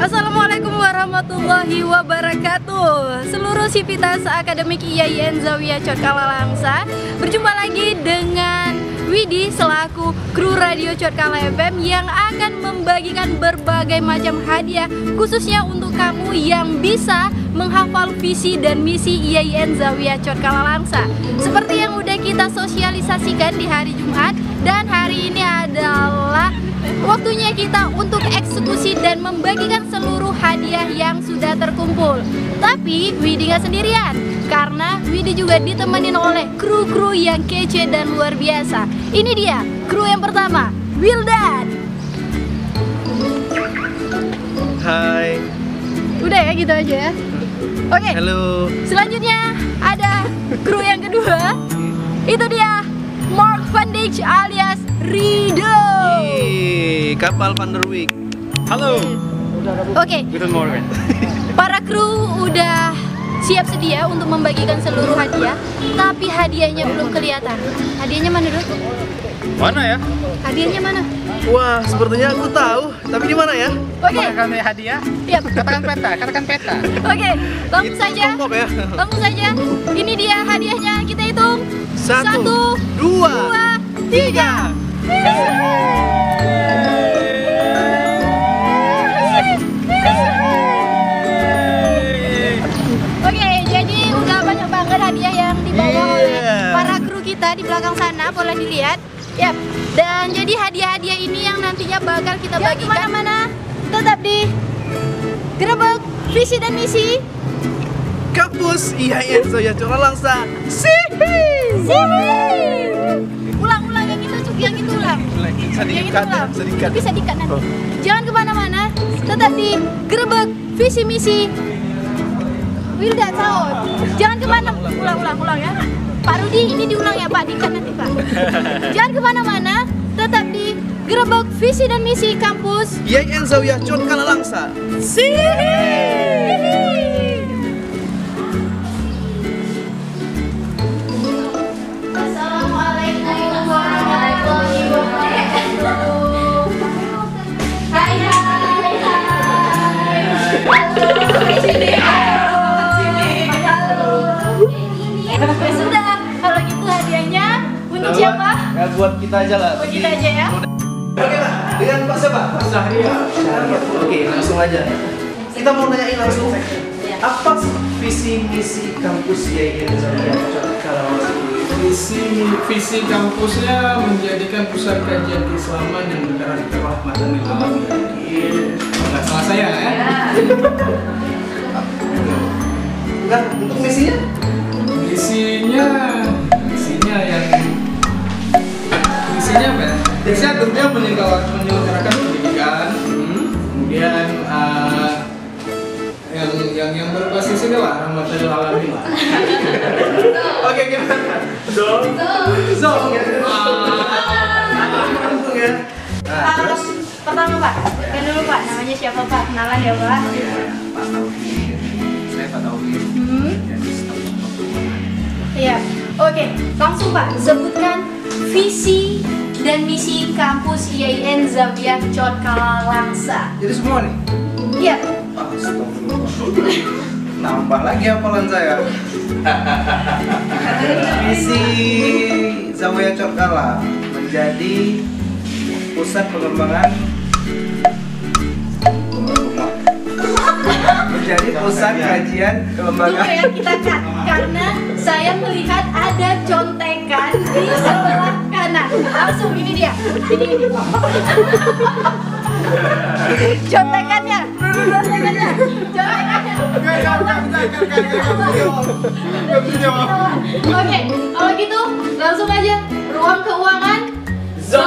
Assalamualaikum warahmatullahi wabarakatuh. Seluruh sivitas akademik IAIN Zawiya Cotkalawangsa, berjumpa lagi dengan Widi selaku kru radio Cotkala FM yang akan membagikan berbagai macam hadiah khususnya untuk kamu yang bisa menghafal visi dan misi IAIN Zawiya Cotkalawangsa. Seperti yang udah kita sosialisasikan di hari Jumat, dan hari ini adalah waktunya kita untuk eksekusi dan membagikan seluruh hadiah yang sudah terkumpul. Tapi Widi gak sendirian, karena Widi juga ditemenin oleh kru-kru yang kece dan luar biasa. Ini dia kru yang pertama, Wildan. Hai. Udah ya, gitu aja ya. Oke. Halo. Selanjutnya ada kru yang kedua. Itu dia Mark Van Dijk alias Rido. Kapal Van der Wijk. Halo. Oke. Guten Morgen. Para kru udah siap sedia untuk membagikan seluruh hadiah, tapi hadiahnya belum kelihatan. Hadiahnya mana, Dok? Mana ya? Hadiahnya mana? Wah, sepertinya aku tahu. Tapi di mana ya? Oke. Kami hadiah. Siap. Katakan peta. Oke. Langsung saja. Kelompok ya. Langsung saja. Ini dia hadiahnya. Kita hitung. 1, 2, 3. Oke, jadi udah banyak banget hadiah yang dibawa oleh para kru kita di belakang sana, boleh dilihat. Yap. Dan jadi hadiah-hadiah ini yang nantinya bakal kita bagikan kemana-mana. Tetap di Gerebek Visi dan Misi Kampus IAIN Zawiya Cotkalawangsa. Ulang yang itu ulang. Sedikit. Bisa dikat nanti. Jangan kemana-mana, tetap di Gerebek Visi Misi Wildan Saud. Jangan kemana, ulang ya. Pak Rudi, ini diulang ya Pak, dikat nanti Pak. Jangan kemana-mana, tetap di Gerebek Visi dan Misi Kampus IAIN Zawiya Cotkalawangsa. Assalamualaikum warahmatullahi wabarakatuh. Hai. Ya sudah, kalau gitu hadiahnya untuk siapa? Ya buat kita aja lah. Buat kita aja ya. Oke lah, dengan Pak siapa? Pak Syahriar. Oke, langsung aja. Kita mau nanyain langsung. Apa visi misi kampus IAIN Zawiya Cotkalawangsa? Visi kampusnya menjadikan pusat kajian keislaman yang berkarakter rahmatan lil alamin. Nggak salah saya ya. Nah, untuk misinya? Misinya apa ya? Misinya tentunya menyelenggarakan pendidikan, kemudian yang berbasis ini lah rahmatan lil alamin lah. Oke, gimana? Zong. Nah, terus Pertama Pak, kan dulu Pak, namanya siapa Pak? Kenalan ya Pak? Pak Taufik, saya Pak Taufik. Iya, oke, langsung Pak, sebutkan visi dan misi kampus IAIN Zawiya Cotkalawangsa. Jadi semua nih? Iya. Nambah lagi hafalan saya. misi Zawiya Cotkalawangsa menjadi pusat pengembangan menjadi pusat kajian Tunggu kelembagaan. ya, kita cut, karena saya melihat ada contekan di sebelah kanan. Langsung, ini dia. Ini. Contekannya. Oke, kalau gitu langsung aja ruang keuangan Zong.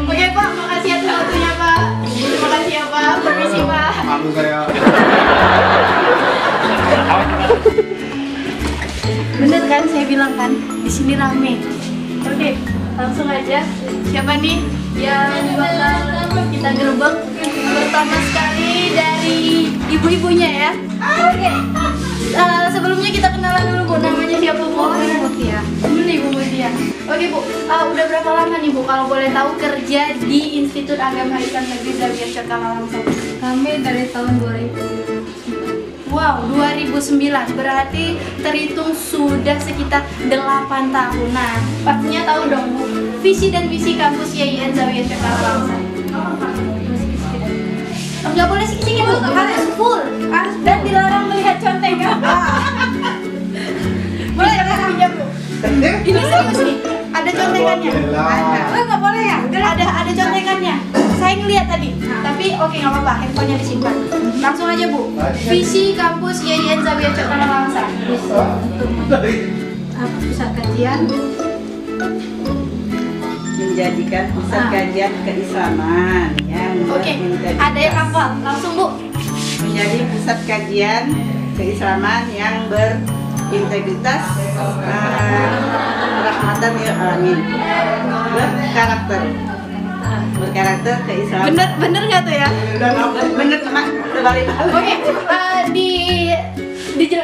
Oke Pak, makasih atas waktunya Pak. Terima kasih ya Pak, permisi Pak. Malu saya. Bener kan saya bilang kan, di sini rame. Oke, langsung aja. Siapa nih yang bakal kita gerebek? Pertama sekali dari ibu-ibunya ya. Oke. Sebelumnya kita kenalan dulu Bu, namanya siapa Bu? Ibu Mutia. Ibu Mutia. Oke Bu, udah berapa lama nih Bu kalau boleh tahu kerja di Institut Agama Islam Negeri Zawiya Cotkalawangsa? Kami dari tahun 2000. Wow, 2009 berarti terhitung sudah sekitar 8 tahun. Nah, pastinya tahu dong Bu, visi dan misi kampus YIN Zawiyah Cakrawala. Nggak boleh sikit-sikit Bu, harus full dan dilarang melihat contekan. Boleh pinjam Bu? Ini serius nih, ada contekannya. Ada. Oh, nggak boleh ya? Ada contekannya. Saya ngeliat tadi, tapi oke nggak apa-apa, handphonenya disimpan. Langsung aja Bu, visi kampus YIN Zawiyah Cakrawala. Pusat kajian menjadikan pusat kajian keislaman yang Oke, ada yang hafal, langsung Bu. menjadi pusat kajian keislaman yang berintegritas, rahmatan lil alamin, berkarakter keislaman. Bener nggak tuh ya? Bener cuma terbalik. Oke,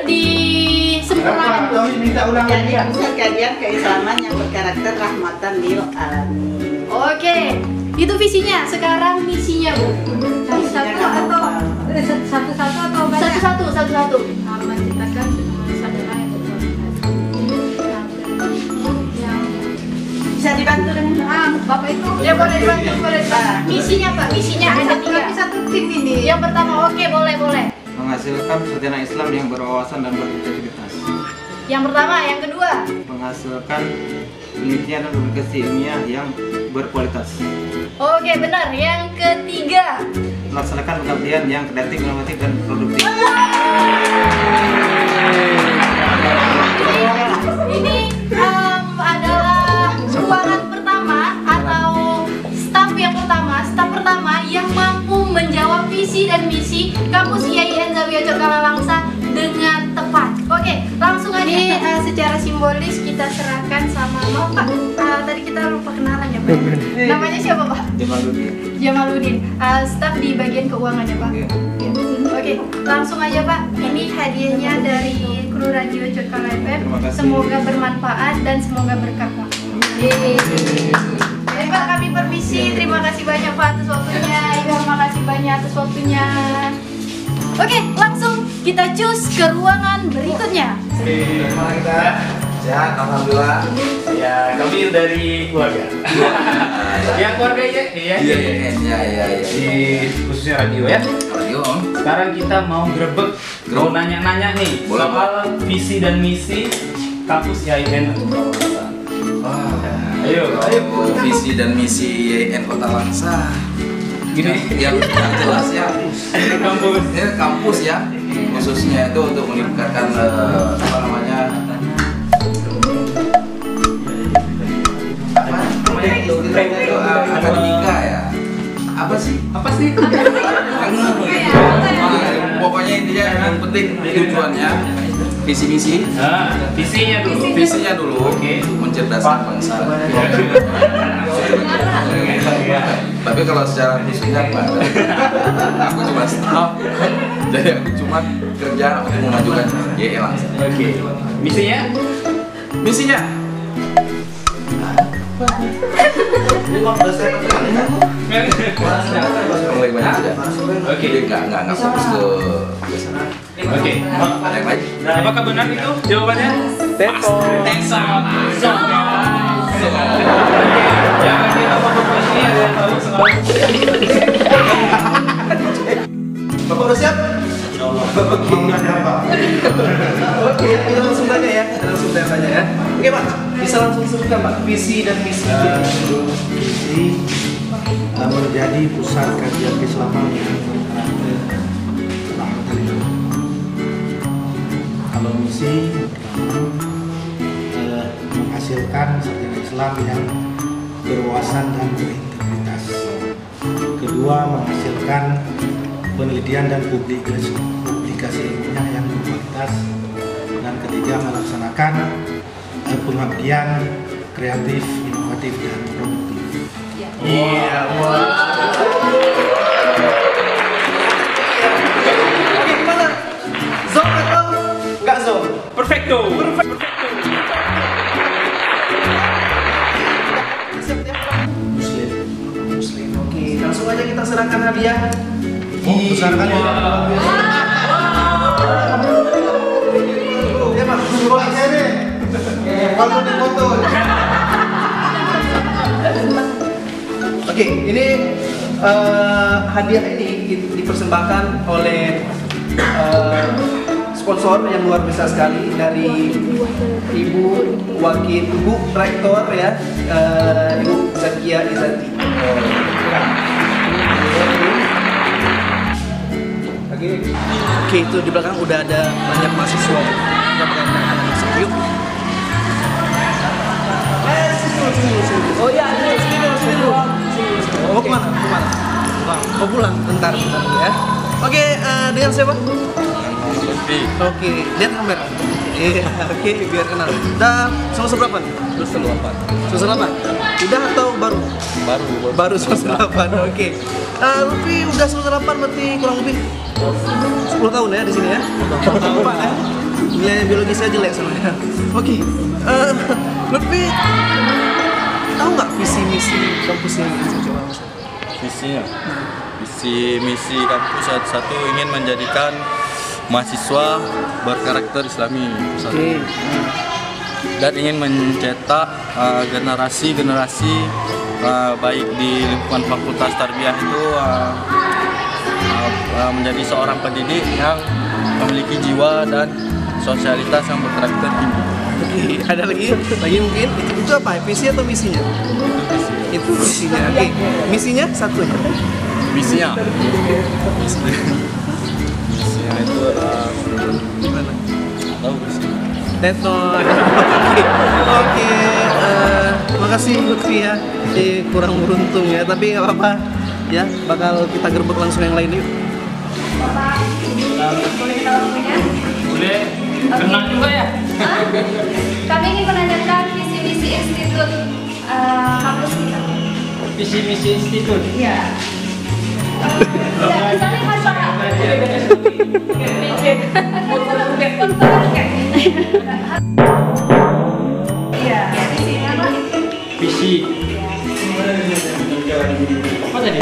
disempurnakan. Jadi pusat kajian keislaman yang berkarakter rahmatan lil alamin. Oke, itu visinya. Sekarang misinya Bu. satu atau satu-satu atau banyak? Satu-satu. Menciptakan sadara yang berkualitas. Yang Bisa dibantu dengan Bapak itu Ya boleh dibantu. Misinya Pak, misinya ada 3. tapi satu tim ini. Yang pertama, oke boleh. Menghasilkan sarjana Islam yang berwawasan dan berintegritas. Yang pertama, yang kedua. Menghasilkan penelitian dan publikasi ilmiah yang berkualitas. Oke benar. Yang ketiga. Melaksanakan pengabdian yang kreatif, inovatif, dan produktif. Ini adalah ruangan pertama atau staf pertama yang mampu menjawab visi dan misi kampus YIN Zawiyah Cakrawala dengan tepat. Oke, langsung aja. Ini secara simbolis kita serahkan sama Pak. Tadi kita lupa kenalan ya Pak. Namanya siapa Pak? Jamaluddin. Staf di bagian keuangan ya Pak. Iya. Oke, langsung aja Pak. Ini hadiahnya dari kru Radio Cakrawala FM. Terima kasih. Semoga bermanfaat dan semoga berkah Pak. Jadi Pak, kami permisi. Terima kasih banyak Pak atas waktunya. Terima kasih banyak atas waktunya. Oke, langsung kita cus ke ruangan berikutnya. Gimana kita? Sehat, alhamdulillah. Ya, kami dari keluarga. Ya, keluarga ya. Iya. Di khususnya radio ya. Radio. Sekarang kita mau grebek, mau nanya-nanya nih Boleh, soal visi dan misi kampus YIN. Ayo. Visi dan misi YIN Kota Langsa. Gini. Yang jelas ya. Kampus. Kampus ya. Khususnya itu untuk meningkatkan akademika ya. Apa sih? Pokoknya intinya yang penting tujuannya visi misi. Visinya dulu. Oke. Mencerdaskan bangsa. Tapi kalau secara khususnya Pak, aku cuma staff. Jadi aku cuma kerja untuk memajukan YIN Langsa. Oke. Misinya? Mulai banyak sudah. Oke. Jadi nggak fokus ke sana. Oke. Ada yang lain? Apakah benar itu jawabannya? Tepo. Jangan kita ini ada yang tahu selalu. Bapak udah siap? Oke, kita langsung tanya ya. Oke Pak, bisa langsung sebutkan Pak visi dan misi. Visi menjadi pusat kajian keislaman yang berkarakter rahmatan lil alamin. Kalau misi menghasilkan sarjana Islam yang berwawasan dan berintegritas. Kedua, menghasilkan penelitian dan publikasi ilmiah yang berkualitas. Dan ketiga, melaksanakan pengabdian kreatif, inovatif, dan produktif. Iya, Oke, gimana? Zone atau nggak zone? Perfecto. Muslim. Oke, langsung aja kita serahkan hadiah besar kali ya. Ya Pak, suruh aja deh. Kalau di foto. Oke, ini hadiah ini dipersembahkan oleh sponsor yang luar biasa sekali dari Ibu Wakil Ibu Rektor ya, Ibu Zakia Izati. Oke, itu di belakang udah ada banyak mahasiswa. Kita bakal masuk yuk. Oh iya, sini. Oh kemana? Oh pulang, bentar ya. Oke, dengan siapa? Oke, lihat kamera. Iya, oke, biar kenal. Udah semester berapa nih? Semester 8. Udah atau baru? Baru semester 8. Oke. Lutfi udah semester 8 berarti kurang lebih 10 tahun ya di sini ya. Pak ya. Nilai biologi saya jelek sebenarnya. Oke. Lutfi tahu nggak visi misi kampus ini? Coba Mas. Visinya, visi misi kampus satu ingin menjadikan mahasiswa berkarakter Islami, dan ingin mencetak generasi baik di lingkungan Fakultas Tarbiyah itu menjadi seorang pendidik yang memiliki jiwa dan sosialitas yang berkarakter tinggi. Oke, ada lagi mungkin itu apa? Visi atau misinya? Itu misinya. Oke, misinya satu ya. Misinya itu Gimana? tahu visi. Oke. Makasih Lutfi ya. Kurang beruntung ya, tapi nggak apa-apa ya. Bakal kita gerbek langsung yang lain yuk. Boleh kita waktunya? Boleh. Kenal juga ya? Kami ingin menanyakan visi misi institut kampus kita. Visi misi institut. Iya. Ya, misalnya masalah. Iya, visinya apa? Visi. Apa tadi?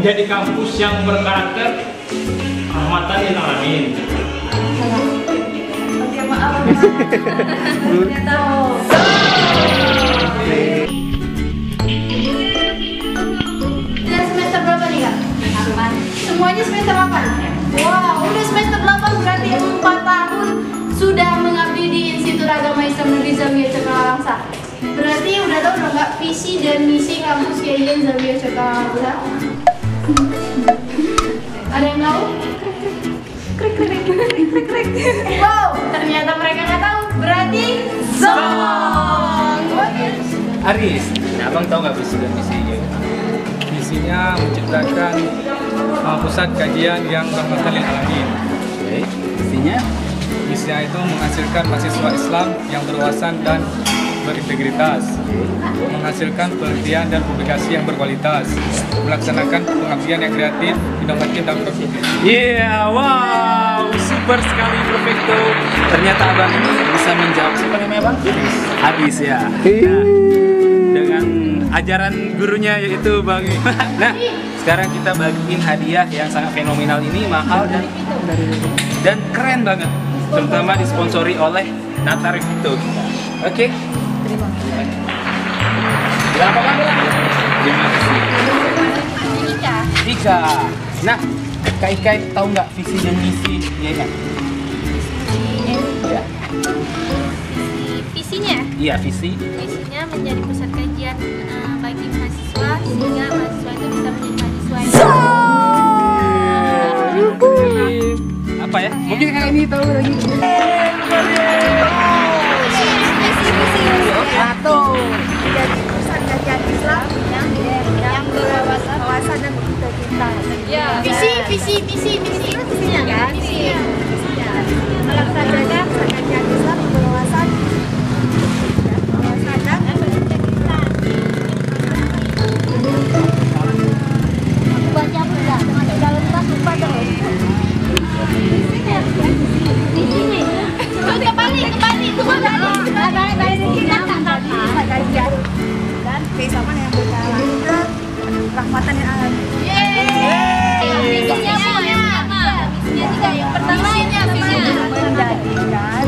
Menjadi kampus yang berkarakter rahmatan lil alamin. Oke, maaf. Tidak tahu. Dan semester berapa nih Kak? 8. Semuanya semester 8? Wow, udah semester 8 berarti 4 tahun sudah mengabdi di Institut Agama Islam Negeri Zawiyah Cengkaralangsa. Berarti udah tahu dong nggak visi dan misi kampus YIN Zawiyah Cengkaralangsa? Ada yang tahu? Krek. Wow, ternyata mereka nggak tahu. Berarti zong. Aris, abang tahu nggak visi dan misinya? Misinya menciptakan pusat kajian yang rahmatan lil alamin. Misinya itu menghasilkan mahasiswa Islam yang berwawasan dan berintegritas, menghasilkan penelitian dan publikasi yang berkualitas, melaksanakan pengabdian yang kreatif, inovatif dan produktif. Wow, super sekali Perfecto. Ternyata abang ini bisa menjawab. Siapa namanya bang? Aris ya. Nah, dengan ajaran gurunya yaitu bang. Nah, sekarang kita bagiin hadiah yang sangat fenomenal ini, mahal dan keren banget. Terutama disponsori oleh Nata Revito. Oke. Berapa bang? Terima kasih. Ika. Nah, Kak Ika tahu nggak visi dan misi ya kan? Ya. Visinya? Iya, visi. Visinya menjadi pusat kajian bagi mahasiswa sehingga mahasiswa itu bisa menjadi mahasiswa apa ya? Mungkin kali ini tahu lagi. Satu, menjadi pusat kajian Islam yang berwawasan dan berintegritas. Visinya kan? Melaksanakan kajian Islam berwawasan dan berintegritas. Aku baca pula, dalam kelas lupa terus. Kembali. Dan sama Islaman yang berkarakter rahmatan lil alamin. Misinya apa? Misinya 3. Yang pertama Menjadikan,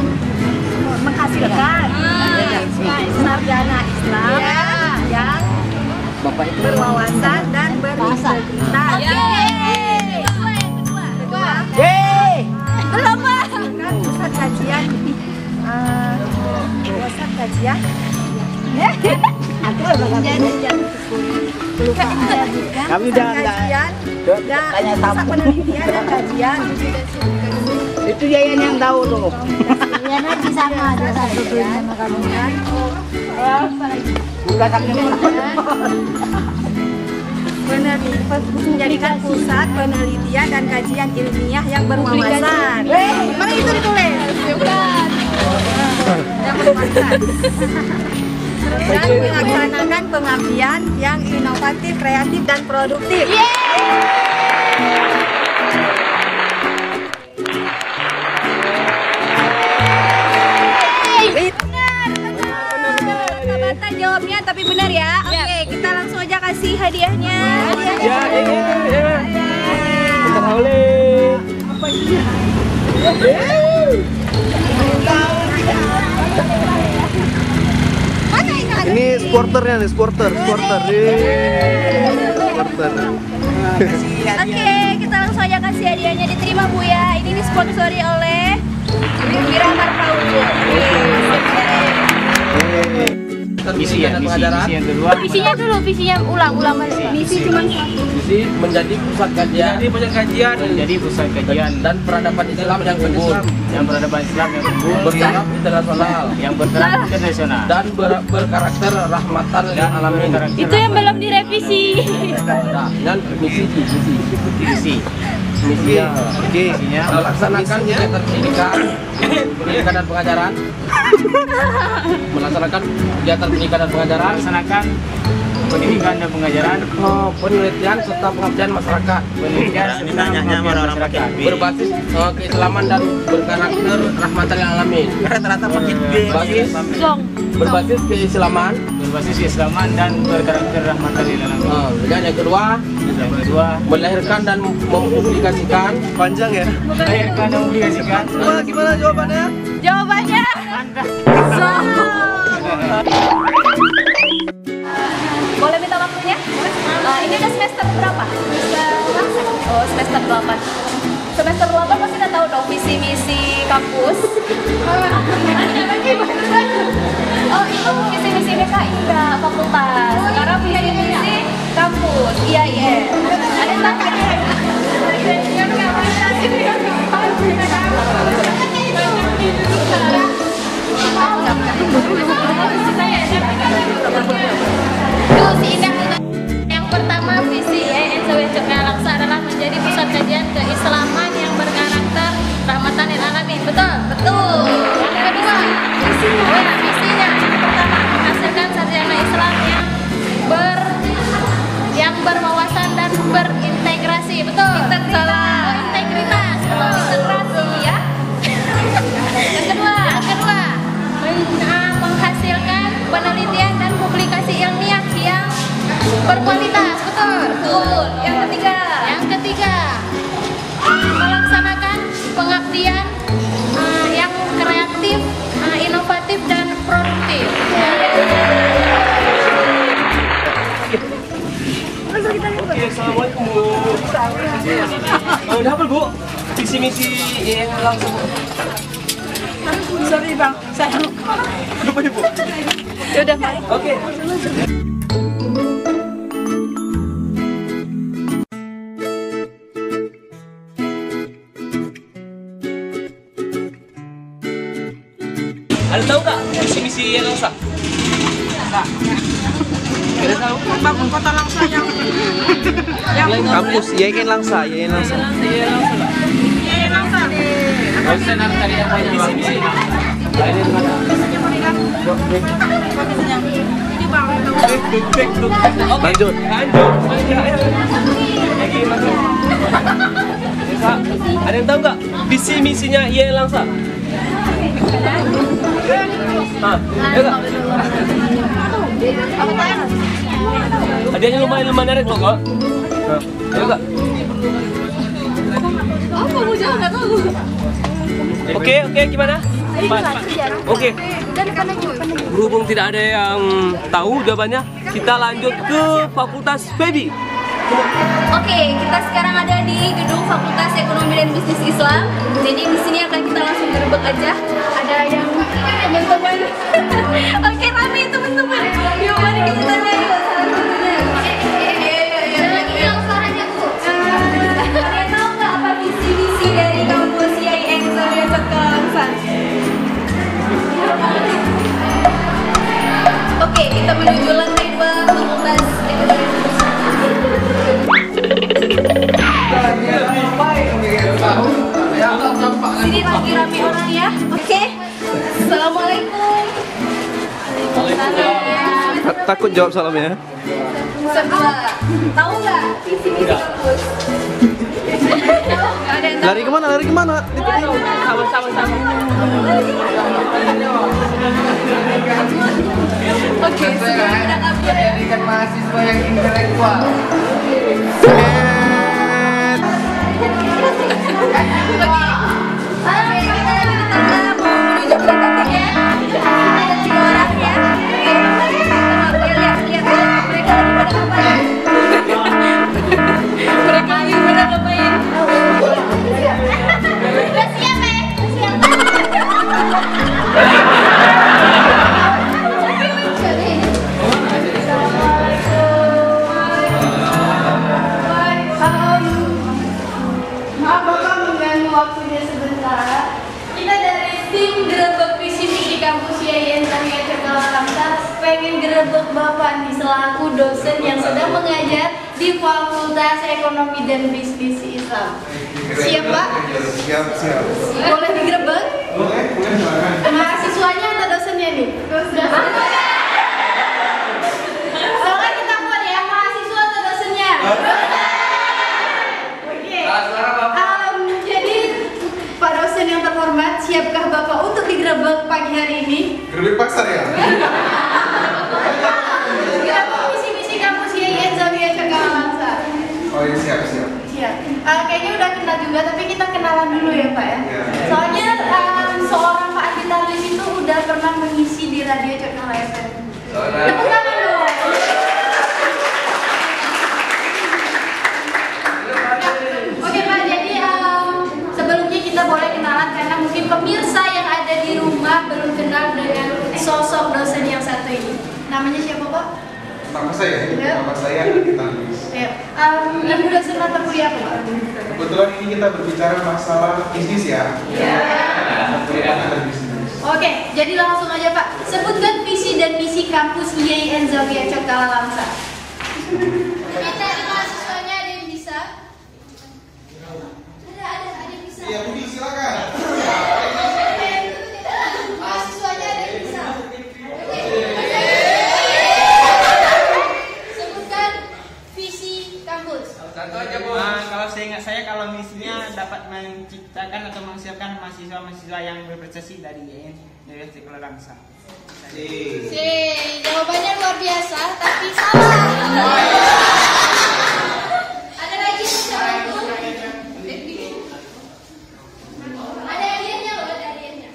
menghasilkan sarjana Islam yang berwawasan dan berintegritas. Belum kan pusat kajian kami jangan tanya pusat penelitian dan kajian itu Yayan yang tahu tuh. Yayan di sana ada satu sama kamu kan. Bukan menjadikan pusat penelitian dan kajian ilmiah yang berwawasan. Mana itu ditulis? Bukan. Yang berwawasan. Dan melaksanakan pengabdian yang inovatif, kreatif, dan produktif. Jawabnya tapi benar ya. Oke, kita langsung aja kasih hadiahnya. Ya, kita boleh. Apa ini? Ini supporternya nih, supporter. Oke, kita langsung aja kasih hadiahnya. Diterima Bu ya. Ini disponsori oleh Miramar Paulo. Misi yang kedua. Visinya dulu, visinya ulang. Misi cuma Misi menjadi pusat kajian. Menjadi pusat kajian dan peradaban Islam yang unggul. Bertaraf internasional. Dan berkarakter rahmatan lil alamin. itu yang belum direvisi. Dan misi melaksanakan kegiatan pendidikan dan pengajaran. Melaksanakan kegiatan pendidikan dan pengajaran. Penelitian serta pengabdian masyarakat. Berbasis keislaman dan berkarakter rahmatan lil alamin. Rata-rata paket B. Berbasis keislaman dan berkarakter rahmatan lil alamin. Dan yang kedua, melahirkan dan mempublikasikan. Panjang ya? Melahirkan dan mempublikasikan. Gimana jawabannya? Jawabannya boleh minta waktunya? Ini udah semester berapa? Semester 8. Semester 8 pasti udah tahu dong visi misi kampus. Oh itu visi misi BKI enggak fakultas. Sekarang visi misi kampus. Iya. Ada yang tahu? Yang pertama visi IAIN Coknya Langsa adalah menjadi pusat kajian keislaman yang berkarakter rahmatan lil alamin. Betul. Yang kedua visinya yang pertama menghasilkan sarjana Islam yang berwawasan dan berintegrasi. Betul. Integritas. Integrasi ya. Yang kedua menghasilkan penelitian dan publikasi ilmiah yang berkualitas. Betul. Yang ketiga melaksanakan pengabdian yang kreatif, inovatif dan produktif. Oke, assalamualaikum Bu. Udah apa Bu? Visi misi yang langsung. Sorry Bang, saya lupa. Lupa Bu. Yaudah, mari. Oke. Ada tahu nggak misi yang Langsa? Tidak tahu. Bangun kota Langsa yang Kampus IAIN Langsa. Misi. Lanjut. Ada yang tahu nggak visi misinya IAIN Langsa? Idenya lumayan menarik loh kok. Ayo kak. Apa mau jalan nggak tahu. Oke, gimana? Oke. Berhubung tidak ada yang tahu jawabannya, kita lanjut ke Fakultas Baby. Oke, kita sekarang ada di gedung Fakultas Ekonomi dan Bisnis Islam. Jadi di sini akan kita langsung gerbek aja. Ada yang teman-teman. Oke, rame teman-teman. Yuk mari kita tanya yuk salah satunya. Lagi yang suaranya tuh. Kalian tahu nggak apa visi-misi dari kampus IAIN Zawiya Cokalangsang? Oke, kita menuju lantai 2 Fakultas Ekonomi. Sini lagi rame orang ya. Oke. Assalamualaikum. Takut jawab salamnya. Sebelah. Tahu nggak visi-misi kampus? Lari kemana? Sama-sama. Oke, sekarang kita ambil ya. Jadikan mahasiswa yang intelektual. Oke, kita lagi di tengah mau menuju ke titik ya. Ada 3 orang ya. Lihat mereka lagi pada ngapain? Mereka lagi pada ngapain? Udah siap ya? Maaf Bapak mengganggu waktunya sebentar. Kita dari tim gerebek visi misi kampus IAIN Zawiya Cokalangsang pengen gerebek Bapak nih selaku dosen yang sedang mengajar di Fakultas Ekonomi dan Bisnis Islam. Siap Pak? Siap. Boleh digerebek? Boleh. Mahasiswanya atau dosennya nih? Soalnya kita buat ya mahasiswa atau dosennya. Jadi Pak dosen yang terhormat, siapkah Bapak untuk digerebek pagi hari ini? Gerebek pasar ya? Gerebek misi-misi kampus IAIN Zawiya Cokalangsang. Oh iya siap. Siap. Kayaknya udah kenal juga, tapi kita kenalan dulu ya Pak ya. Soalnya seorang Pak Andi Tarlis itu udah pernah mengisi di Radio Cokalangsang. Tepuk tangan dong. Oke Pak, jadi sebelumnya kita boleh kenalan karena mungkin pemirsa yang ada di rumah belum kenal dengan sosok dosen yang satu ini. Namanya siapa Pak? Nama saya Andi Tarlis. Ya. Ibu dosen mata kuliah apa Pak? Kebetulan ini kita berbicara masalah bisnis ya. Iya. Oke, jadi langsung aja Pak. Sebutkan visi dan misi kampus IAIN Zawiya Cokalangsang. Kita mahasiswanya ada yang bisa? Ada yang bisa. Iya, Budi silakan. Mahasiswanya ada yang bisa. Sebutkan visi kampus. Satu aja Bu. Kalau seingat saya, kalau misinya dapat menciptakan atau menghasilkan mahasiswa-mahasiswa yang berprestasi dari IAIN Zawiya Cokalangsang. Jawabannya luar biasa, tapi salah. Ada lagi siapa? Ada hadiahnya loh, ada hadiahnya.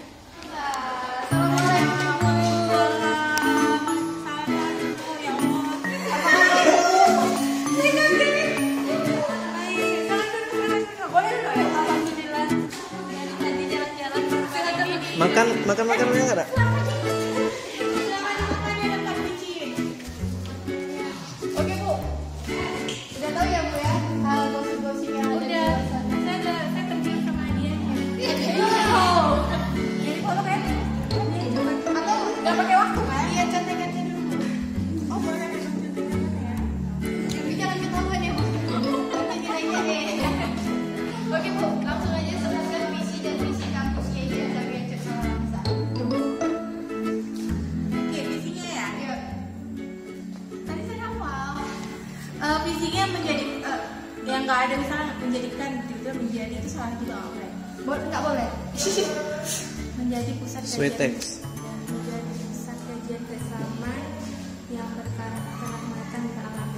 Makan-makannya nggak ada? Oke Bu, udah tahu ya Bu ya gosip-gosip yang ada? Udah, saya terbiasa sama hadiahnya. Wow. Jadi kalau kayak atau nggak pakai waktu kan? Iya, contekannya dulu. Oh boleh, contekannya ya. Tapi jangan ketahuan ya Bu. Nanti nilainya deh. Oke Bu, langsung aja sebutkan visi dan misi kampus IAIN Zawiya Cokalangsang. Oke, visinya ya. Iya. Tadi saya hafal. Visinya menjadi yang nggak ada misalnya menjadikan juga menjadi itu salah juga nggak boleh. Nggak boleh. Menjadi pusat Swetex. menjadi pusat kajian bersama yang berkarakter rahmatan ke alam.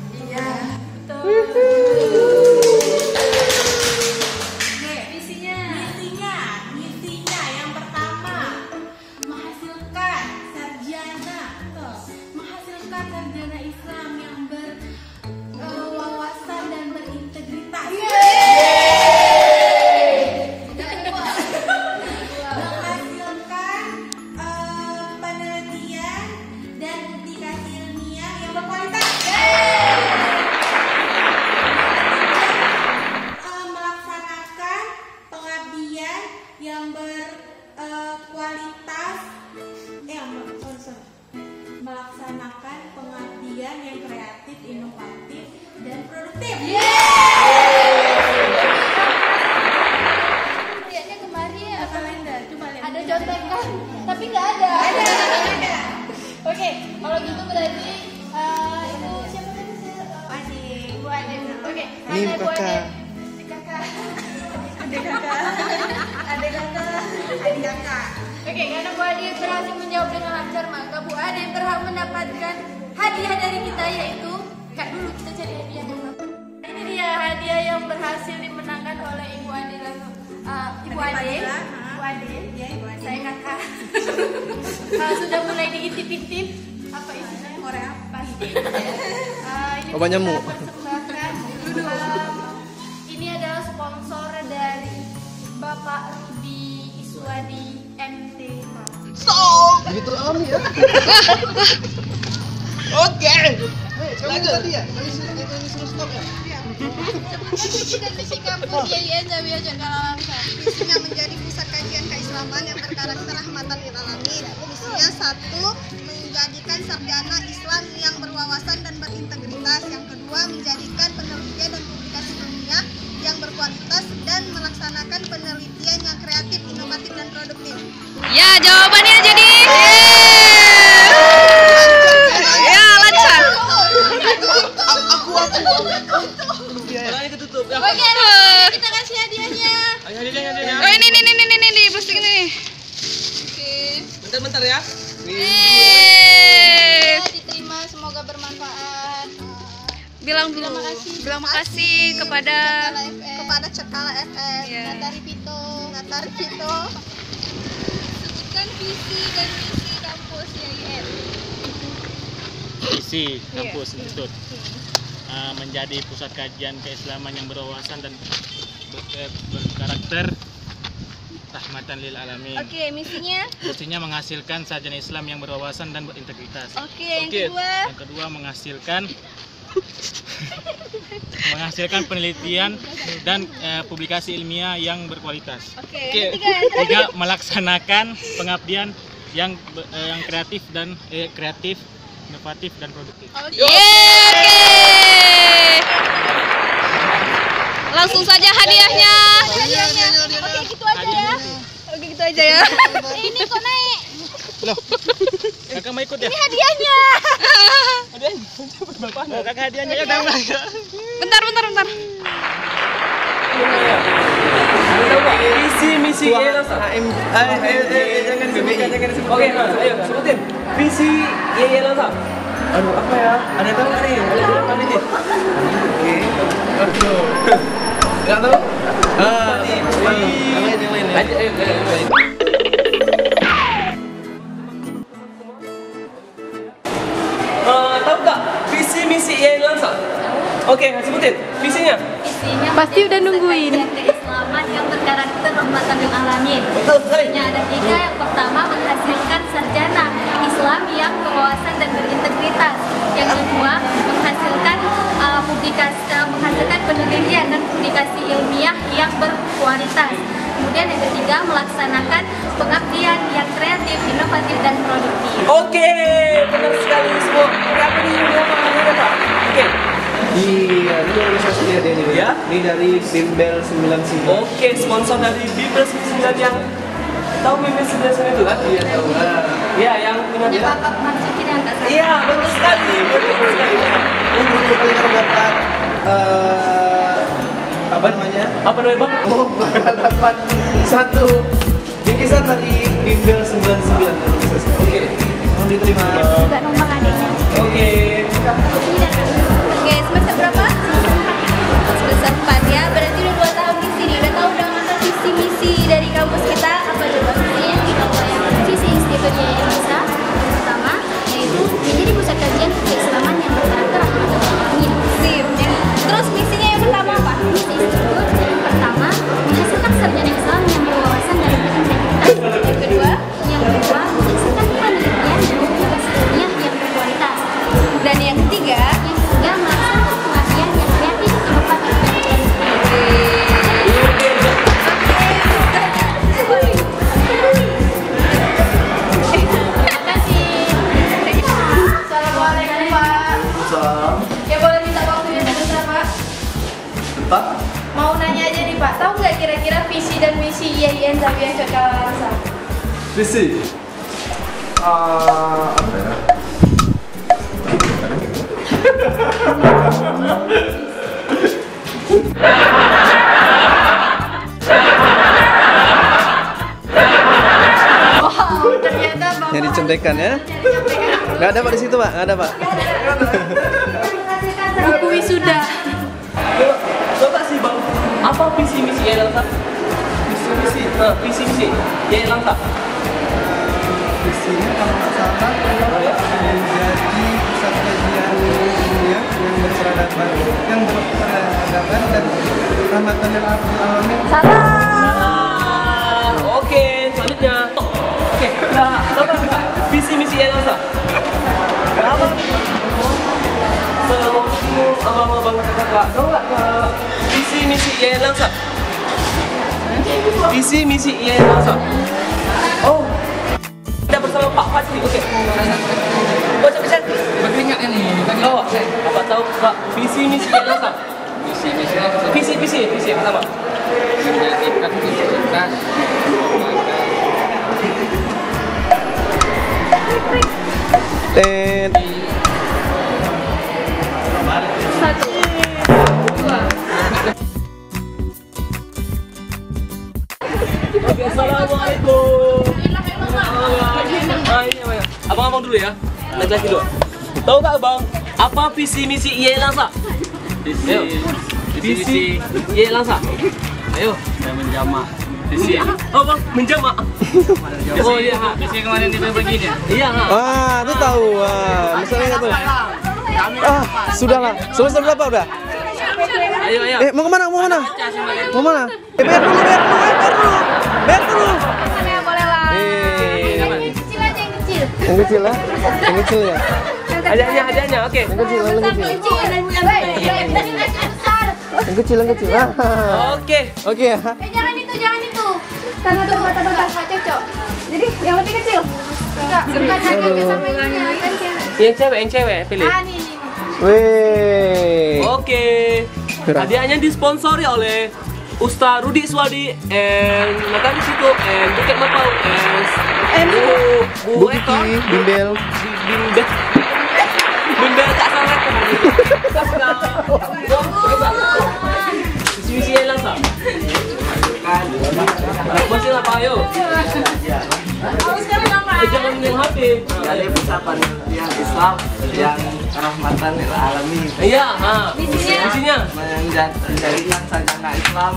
inovatif, dan produktif. Lihatnya kemarin apa kalender, coba lihat. ada contekan, tapi nggak ada. Oke, kalau gitu berarti itu siapa tadi? Adik, Bu Aden. Oke, Ini Bu kakak. Aden. Kakak. adik kakak. Oke, karena Bu Ade berhasil menjawab dengan lancar, maka Bu Ade berhak mendapatkan hadiah dari kita, yaitu Kak, dulu kita cari hadiah dulu. Ini dia hadiah yang berhasil dimenangkan oleh Ibu Ade lalu. Ibu Ade, saya kakak. Sudah mulai diintip-intip apa isinya? Korea Pasti. Obat nyamuk. Ini adalah sponsor dari Bapak Rudi Iswadi MT. Begitu alami ya. Oke. Lanjut tadi ya. Kami suruh stop ya. Visi dan misi kampus YIN Zawiya Cengkaralangsa. Misinya menjadi pusat kajian keislaman yang berkarakter rahmatan lil alamin. Misinya 1, menjadikan sarjana Islam yang berwawasan dan berintegritas. Yang kedua, menjadikan penelitian dan publikasi ilmiah yang berkualitas dan melaksanakan penelitian yang kreatif, inovatif, dan produktif. Ya, jawabannya jadi Ya, lancar. Oke, kita kasih hadiahnya. Oh, ini plastik ini. Bentar ya. Ya, diterima, semoga bermanfaat. Bilang Bilang makasih kepada Cekala FM, Natari Pito. Sebutkan visi dan misi kampus YIN. Visi kampus institut menjadi pusat kajian keislaman yang berwawasan dan berkarakter rahmatan lil alamin. Oke, misinya? Misinya menghasilkan sarjana Islam yang berwawasan dan berintegritas. Oke, yang kedua? Yang kedua menghasilkan penelitian dan publikasi ilmiah yang berkualitas. Oke, yang ketiga melaksanakan pengabdian yang kreatif, inovatif dan produktif. Langsung saja hadiahnya. Oke, gitu aja ya. Ini kok naik? Loh, kakak mau ikut ya? Ini hadiahnya. Oh, kakak hadiahnya ya. Bentar. Visi misi jangan disebutkan. Oke, ayo sebutin. Visi YIN langsung. Aduh, apa ya? Ada tahu nggak nih? Apa nih? Oke. Aduh. Enggak tahu? Yang lain. Ayo. Tahu nggak visi misi YIN langsung? Oke, sebutin visinya. Isinya Pasti udah nungguin. Keislaman yang berkarakter rahmatan lil alamin. Betul sekali. Isinya ada 3. Yang pertama, menghasilkan sarjana Islam yang berwawasan dan berintegritas. Yang kedua, menghasilkan penelitian dan publikasi ilmiah yang berkualitas. Kemudian yang ketiga, melaksanakan pengabdian yang kreatif, inovatif, dan produktif. Oke, benar sekali semua. Apa nih Pak? Oke. Iya, ini organisasi dia nih. Ya. Ini dari Bimbel 99. Oke, sponsor dari Bimbel 99 yang tahu Bimbel 99 itu kan? Iya, tahu. Iya, yang punya dia. Bapak Marzuki dan Kak Sari. Iya, betul sekali. Ini beruntung kali kita dapat apa namanya? Apa namanya, Bang? Oh, dapat satu bingkisan dari Bimbel 99. Oke. Mohon diterima. Juga nomor adiknya. Oke. Oke, semester berapa? Semester 4 ya, berarti udah 2 tahun di sini. Udah tahu dong visi misi dari kampus kita apa coba visinya? Kalau yang visi Institut YIN bisa pertama yaitu menjadi pusat kajian keislaman yang berkarakter rahmatan lil alamin. Sip. Terus misinya yang pertama apa? Misi institut yang pertama menghasilkan sarjana Islam yang berwawasan dan berintegritas. Yang kedua menghasilkan penelitian dan publikasi ilmiah yang berkualitas. Dan yang ketiga Pak? Mau nanya aja nih Pak, tahu nggak kira-kira visi dan misi IAIN Zawiyah Cotkalawangsa? Visi? Apa ya? Wow, ternyata Bapak Yang dicontekan ya? Nggak ada Pak di situ Pak, nggak ada Pak. buku wisuda. Coba sih Bang, apa visi misi IAIN Langsa? Visi misi IAIN Langsa. Visinya kalau nggak salah menjadi pusat kajian ilmiah yang berperadaban dan rahmatan lil alamin. Salah. Oke, selanjutnya. Oke, nah, coba visi misi IAIN Langsa. Apa? Abang kakak, tahu nggak visi misi IAIN Langsa? Visi misi IAIN Langsa. Oh, kita bersama Pak Fadli. Oke. Baca. Berkeringat ini. Oh, apa tahu Pak visi misi IAIN Langsa? Visi pertama. Menjadikan universitas Oke, assalamualaikum. Abang-abang dulu ya. Lagi dulu. Tahu nggak Abang, apa visi misi IAIN Langsa? Visi IAIN Langsa. Ayo, Saya menjamak. visi. Oh Bang, menjamak. Oh iya, Visi kemarin dibagi ya? Iya, Wah, itu tahu. Wah, misalnya nggak tuh? Sudahlah. Semester berapa udah? Ayo. Mau kemana? Mau mana? Bayar dulu. Boleh lah. Yang kecil aja yang kecil. Yang kecil ya? Yang kecil ya? Hadiahnya, oke. Yang kecil. Yang kecil. Oke ya. Jangan itu. Karena tuh bata-bata cocok. Jadi yang lebih kecil. Enggak cewek sama Yang cewek pilih. Nih. Wih. Oke. Hadiahnya disponsori oleh Ustaz Rudi Swadi and Nathan Situ and Buket Mapau and Bu Eko Bimbel Kak Sangat. Visi IAIN Langsa. Masih apa ayo? Jangan yang HP. Dari pusat penelitian Islam yang rahmatan lil alamin. Iya, visinya menjadikan sarjana Islam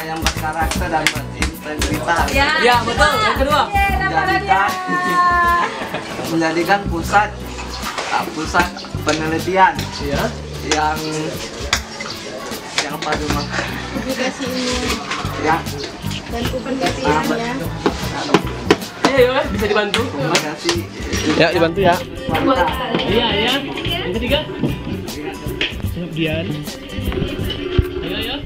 yang berkarakter dan berintegritas. Ya, betul. Yang kedua, menjadikan pusat penelitian yang padu Publikasi ilmiah dan publikasi ilmiah. Ayo, bisa dibantu. Ya, dibantu ya. Iya. Yang ketiga, Kemudian ayo.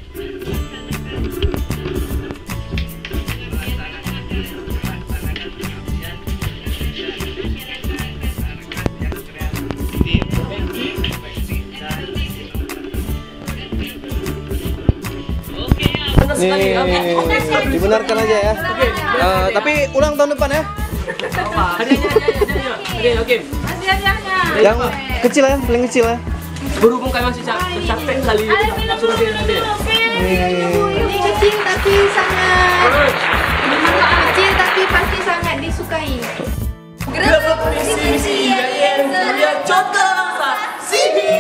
Nih, dibenarkan aja ya. Tapi ulang tahun depan ya. Hadiahnya. Oke. Yang kecil ya, paling kecil ya. Berhubung kalian masih capek kali suruh dia nanti. Ini kecil tapi sangat pasti sangat disukai. Visi IAIN Zawiyah Cotkalawangsa. Sini.